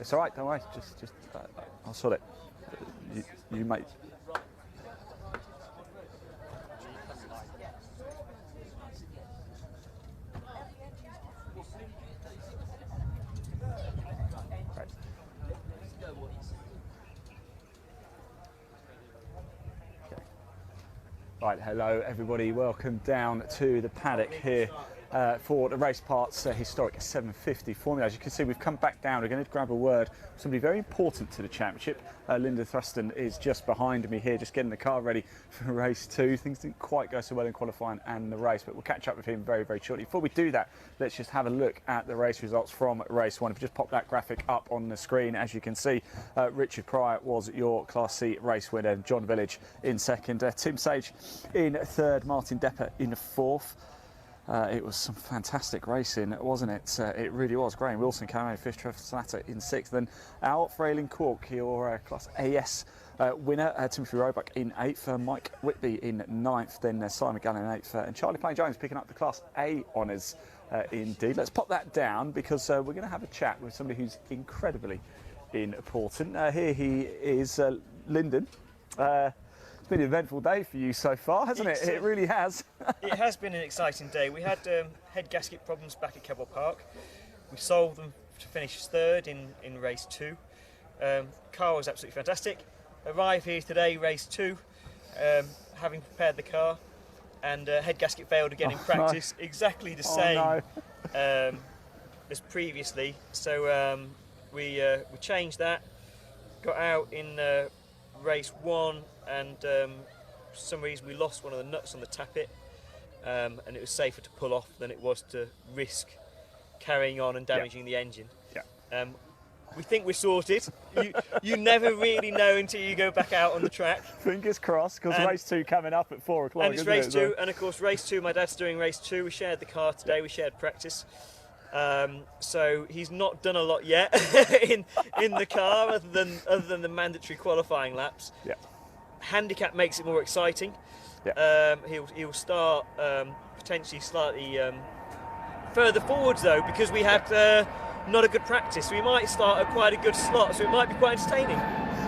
It's all right, don't worry. Just I'll sort it. You mate. Right, hello everybody, welcome down to the paddock here for the Race Parts historic 750 Formula. As you can see, we've come back down. We're going to grab a word from somebody very important to the championship. Linda Thruston is just behind me here, just getting the car ready for race 2. Things didn't quite go so well in qualifying and the race, but we'll catch up with him very, very shortly. Before we do that, let's just have a look at the race results from race 1. If you just pop that graphic up on the screen, as you can see, Richard Pryor was your Class C race winner, John Village in second, Tim Sage in third, Martin Depper in fourth. It was some fantastic racing, wasn't it? It really was. Graham Wilson came out in fifth, Trevor Slatter in sixth. Then Al Frayling Cork, your Class AS winner, Timothy Roebuck in eighth, Mike Whitby in ninth, then Simon Gallen in eighth, and Charlie Plain Jones picking up the Class A honours indeed. Let's pop that down because we're going to have a chat with somebody who's incredibly important. Here he is, Lyndon. It's been an eventful day for you so far, hasn't it? It really has. It has been an exciting day. We had head gasket problems back at Keble Park. We solved them to finish third in race 2. Car was absolutely fantastic. Arrived here today, race 2, having prepared the car, and head gasket failed again in practice. No. Exactly the same as previously. So we changed that, got out in race 1, and for some reason we lost one of the nuts on the tappet, and it was safer to pull off than it was to risk carrying on and damaging the engine. Yeah. We think we're sorted. You never really know until you go back out on the track. Fingers crossed, because race 2 coming up at 4 o'clock. And it's race 2, and of course race 2, my dad's doing race 2. We shared the car today, we shared practice. So he's not done a lot yet in the car other than the mandatory qualifying laps. Yeah. Handicap makes it more exciting. Yeah. He'll start potentially slightly further forwards though, because we had not a good practice. We might start at quite a good slot, so it might be quite entertaining.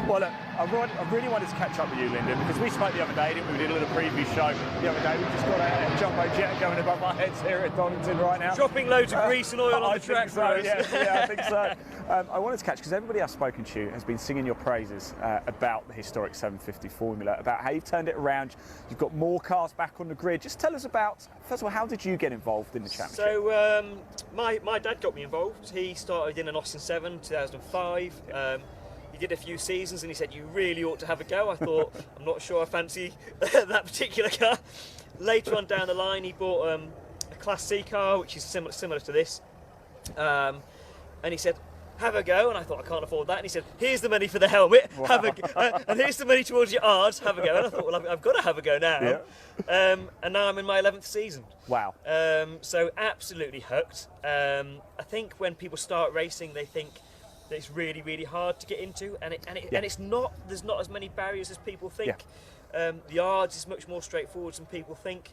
Well, look, I really wanted to catch up with you, Lyndon, because we spoke the other day, didn't we? We did a little preview show the other day. We've just got a jumbo jet going above our heads here at Donington right now. Dropping loads of grease and oil on the track for us. Yeah, I think so. I wanted to catch, because everybody I've spoken to has been singing your praises about the historic 750 Formula, about how you've turned it around. You've got more cars back on the grid. Just tell us about, first of all, how did you get involved in the championship? So my dad got me involved. He started in an Austin 7, 2005. Yeah. He did a few seasons and he said, you really ought to have a go. I thought, I'm not sure I fancy that particular car. Later on down the line, he bought a Class C car, which is similar to this. And he said, have a go. And I thought, I can't afford that. And he said, here's the money for the helmet. Wow. Have a go. And here's the money towards your ards. Have a go. And I thought, well, I've got to have a go now. Yeah. And now I'm in my 11th season. Wow. So absolutely hooked. I think when people start racing, they think that it's really, really hard to get into, and it's not. There's not as many barriers as people think. Yeah. The yards is much more straightforward than people think.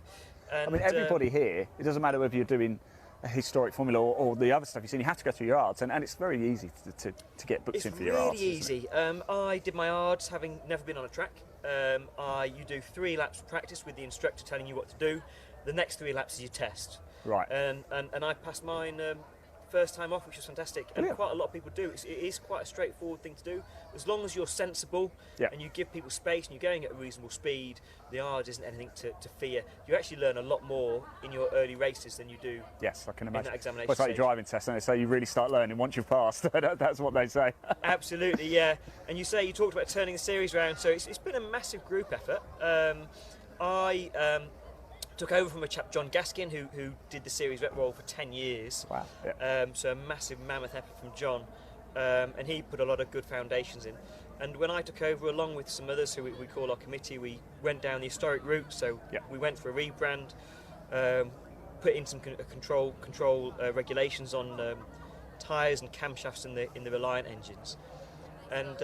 And, I mean, everybody here, it doesn't matter whether you're doing a historic Formula or the other stuff you've seen, you have to go through your yards, and it's very easy to get booked in for your yards. It's really easy. I did my yards having never been on a track. You do 3 laps of practice with the instructor telling you what to do. The next 3 laps is your test. Right. And I passed mine first time off, which was fantastic. And quite a lot of people do. It is quite a straightforward thing to do. As long as you're sensible and you give people space and you're going at a reasonable speed, the yard isn't anything to fear. You actually learn a lot more in your early races than you do. Yes, I can imagine. In that examination well, it's like your driving test, and they say you really start learning once you've passed. That's what they say. Absolutely, yeah. And you talked about turning the series around, so it's been a massive group effort. I took over from a chap, John Gaskin, who did the series rep role for 10 years. Wow. Yeah. So a massive mammoth effort from John. And he put a lot of good foundations in. And when I took over, along with some others who we call our committee, we went down the historic route. So we went for a rebrand, put in some control regulations on tyres and camshafts in the Reliant engines. And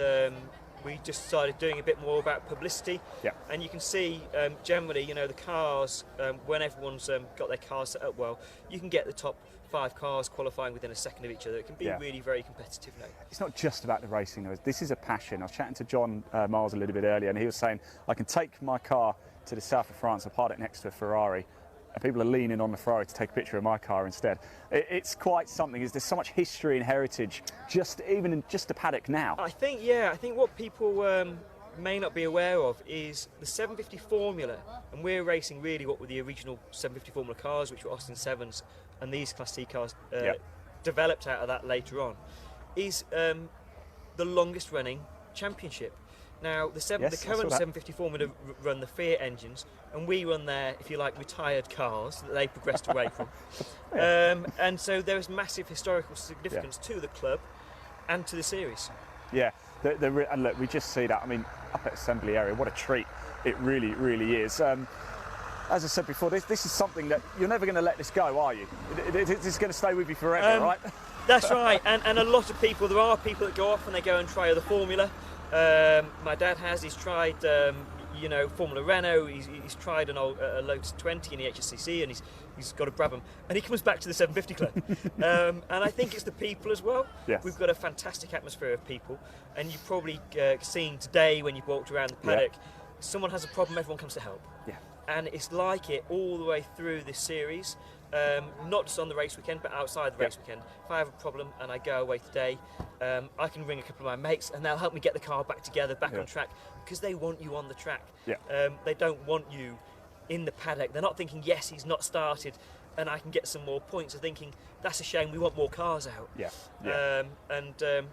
we just started doing a bit more about publicity. Yeah. And you can see generally, you know, the cars, when everyone's got their cars set up well, you can get the top 5 cars qualifying within a second of each other. It can be really very competitive now. It's not just about the racing though. This is a passion. I was chatting to John Miles a little bit earlier, and he was saying, I can take my car to the south of France and park it next to a Ferrari, and people are leaning on the Ferrari to take a picture of my car instead. It's quite something. There's so much history and heritage, even in just the paddock now. I think what people may not be aware of is the 750 Formula, and we're racing really what were the original 750 Formula cars, which were Austin 7s, and these Class C cars developed out of that later on, is the longest running championship. Now, the current 750 Formula run the Fiat engines, and we run their, if you like, retired cars that they progressed away from. And so there is massive historical significance to the club and to the series. Yeah, and look, we just see that. I mean, up at Assembly area, what a treat it really, really is. As I said before, this is something that you're never going to let this go, are you? It's going to stay with you forever, right? That's right, and a lot of people, there are people that go off and they go and try other Formula. My dad he's tried, Formula Renault, he's tried a Lotus 20 in the HSCC, and he's got a Brabham, and he comes back to the 750 Club. And I think it's the people as well. Yes. We've got a fantastic atmosphere of people, and you've probably seen today when you've walked around the paddock, someone has a problem, everyone comes to help. Yeah. And it's like it all the way through this series, not just on the race weekend, but outside the race weekend. If I have a problem and I go away today, I can ring a couple of my mates and they'll help me get the car back together, back on track, because they want you on the track. Yeah. They don't want you in the paddock. They're not thinking, yes, he's not started and I can get some more points. They're thinking, that's a shame, we want more cars out. Yeah. But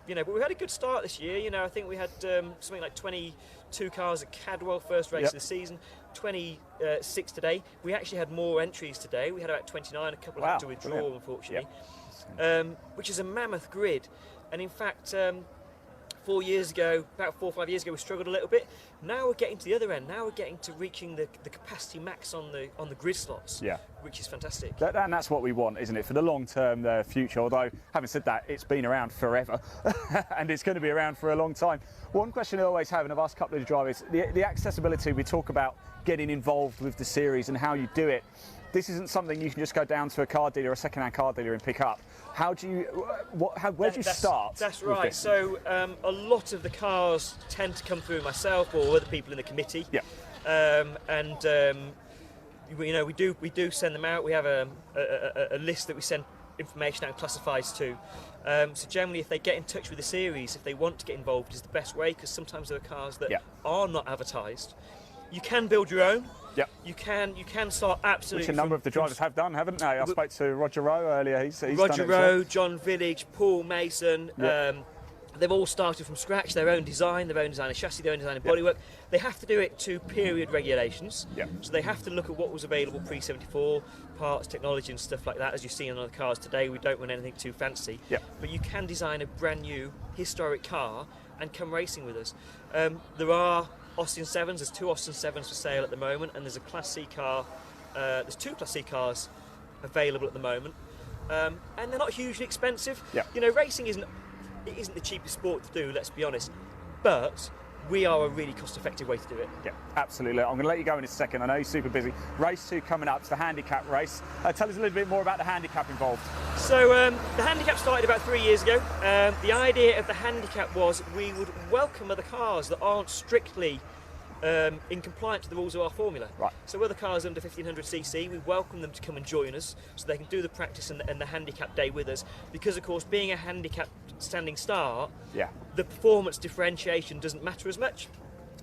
we had a good start this year. I think we had something like 22 cars at Cadwell, first race of the season, 26 today. We actually had more entries today. We had about 29, a couple had to withdraw, unfortunately, which is a mammoth grid. And in fact, 4 years ago, about 4 or 5 years ago, we struggled a little bit. Now we're getting to the other end. Now we're getting to reaching the capacity max on the grid slots, which is fantastic. And that's what we want, isn't it, for the long-term future? Although, having said that, it's been around forever, and it's going to be around for a long time. One question I always have, and I've asked a couple of the drivers, the accessibility. We talk about getting involved with the series and how you do it. This isn't something you can just go down to a car dealer, a second-hand car dealer, and pick up. How do you? Where do you start? That's right. So a lot of the cars tend to come through myself or other people in the committee. Yeah. We do send them out. We have a list that we send information out and classifies to. So generally, if they get in touch with the series, if they want to get involved, is the best way, because sometimes there are cars that are not advertised. You can build your own. Yep. You can start absolutely. Which a number of the drivers have done, haven't they? I spoke to Roger Rowe earlier. He's Roger done it Rowe, John Village, Paul Mason. Yep. They've all started from scratch, their own design of chassis, their own design of bodywork. They have to do it to period regulations. Yep. So they have to look at what was available pre-74, parts, technology and stuff like that. As you see on other cars today, we don't run anything too fancy. Yep. But you can design a brand new historic car and come racing with us. There are Austin 7s, there's 2 Austin 7s for sale at the moment, and there's a Class C car, there's 2 Class C cars available at the moment. And they're not hugely expensive. Yep. Racing isn't the cheapest sport to do, let's be honest, but we are a really cost-effective way to do it. Yeah, absolutely. I'm going to let you go in a second. I know you're super busy. Race 2 coming up. It's the handicap race. Tell us a little bit more about the handicap involved. So the handicap started about 3 years ago. The idea of the handicap was we would welcome other cars that aren't strictly in compliance with the rules of our formula. Right. So other cars under 1500cc, we welcome them to come and join us so they can do the practice and the handicap day with us, because of course being a handicap standing start, the performance differentiation doesn't matter as much.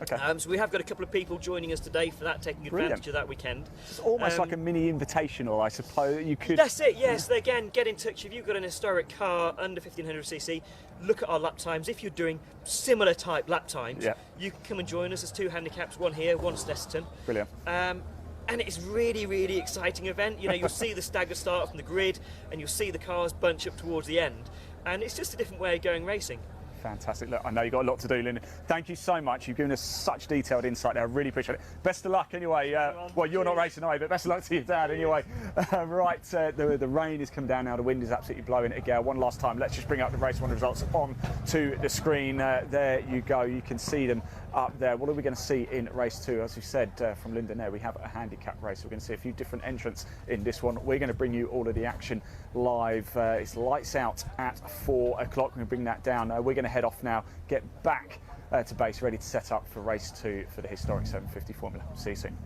Okay. So we have got a couple of people joining us today for that, taking advantage of that weekend. It's almost like a mini invitational, I suppose. You could. That's it. Yes. Again, get in touch if you've got an historic car under 1500cc. Look at our lap times. If you're doing similar type lap times, you can come and join us. There's 2 handicaps, one here, one Snetterton. Brilliant. And it's really, really exciting event. You'll see the stagger start from the grid, and you'll see the cars bunch up towards the end. And it's just a different way of going racing. Fantastic. Look, I know you've got a lot to do, Lyndon. Thank you so much. You've given us such detailed insight there. I really appreciate it. Best of luck anyway. Well, you're not racing away, but best of luck to your dad anyway. The rain is coming down now. The wind is absolutely blowing it again. One last time, let's just bring up the race 1 results on to the screen. There you go. You can see them up there. What are we going to see in race 2? As we said from Lyndon there, we have a handicap race. We're going to see a few different entrants in this one. We're going to bring you all of the action live. It's lights out at 4 o'clock. We're going to bring that down. We're going to head off now, get back to base, ready to set up for race 2 for the historic 750 Formula. See you soon.